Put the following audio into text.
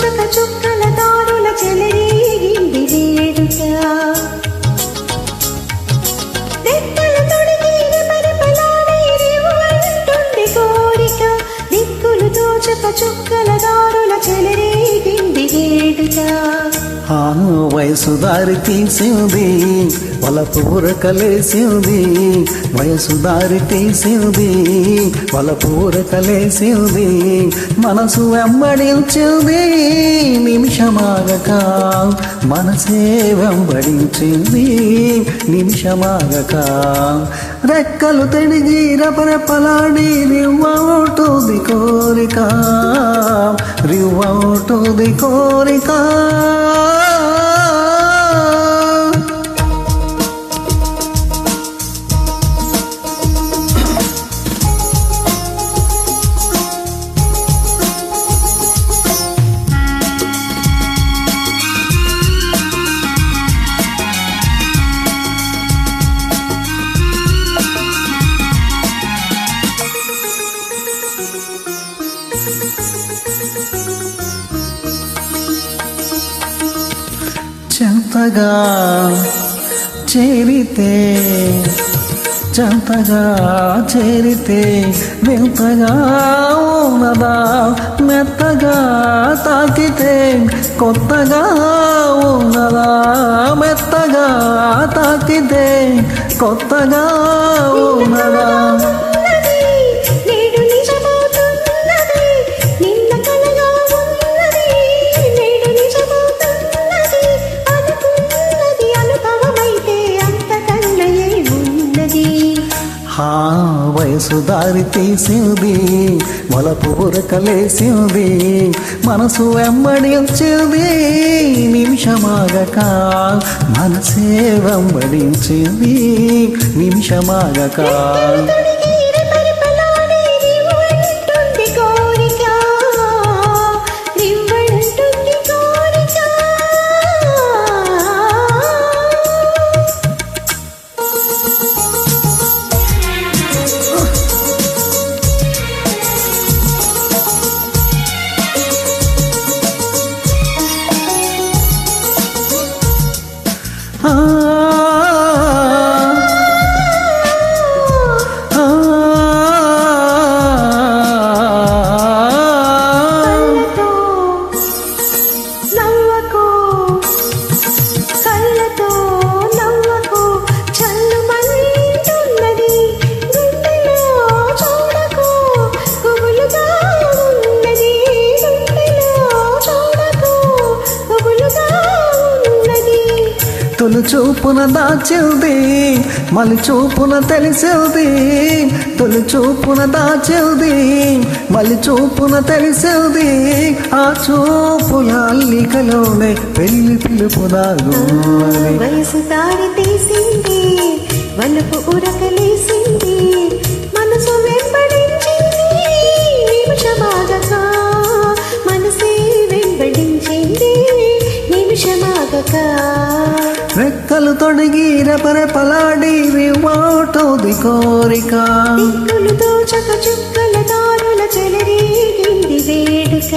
దోచక చుక్కల దారుల చెలరేగింది వేడుక రెక్కలు తొడిగి రెపరెపలాడే రివ్వంటుంది కోరిక దిక్కులు దోచక చుక్కల దారుల చెలరేగింది వేడుక వయసు దారి తీసింది వలపు ఉరకలేసింది వయసు దారి తీసింది వలపు ఉరకలేసింది మనసు వెంబడించింది నిమిషమాగక మనసే వెంబడించింది నిమిషమాగక రెక్కలు తడిగి రెపరెపలాడి రివ్వవుతుంది కోరిక రివ్వవుతుంది కోరిక చెంతగా చేరితే చెంతగా చేరితే వింతగా ఉన్నదా మెత్తగా తాకితే కొత్తగా ఉన్నదా మెత్తగా తాకితే కొత్తగా ఉన్నదా వయసు దారి తీసింది వలపు ఉరకలేసింది మనసు వెంబడించింది నిమిషమాగక మనసే వెంబడించింది నిమిషమాగక తొలి చూపున దాచింది మలి చూపున తెలిసింది తొలి చూపున దాచింది మలి చూపున తెలిసింది ఆ చూపుల అల్లికలోనే పెళ్లి పిలుపు దాగున్నది వయసు దారి తీసింది వలపు ఉరకలేసింది మనసు వెంబడించింది నిమిషమాగక మనసే వెంబడించింది నిమిషమాగక రెక్కలు తొడిగి రెపరెపలాడి రివ్వవుతుంది కోరిక దిక్కులు దోచక చుక్కల దారుల చెలరేగింది వేడుక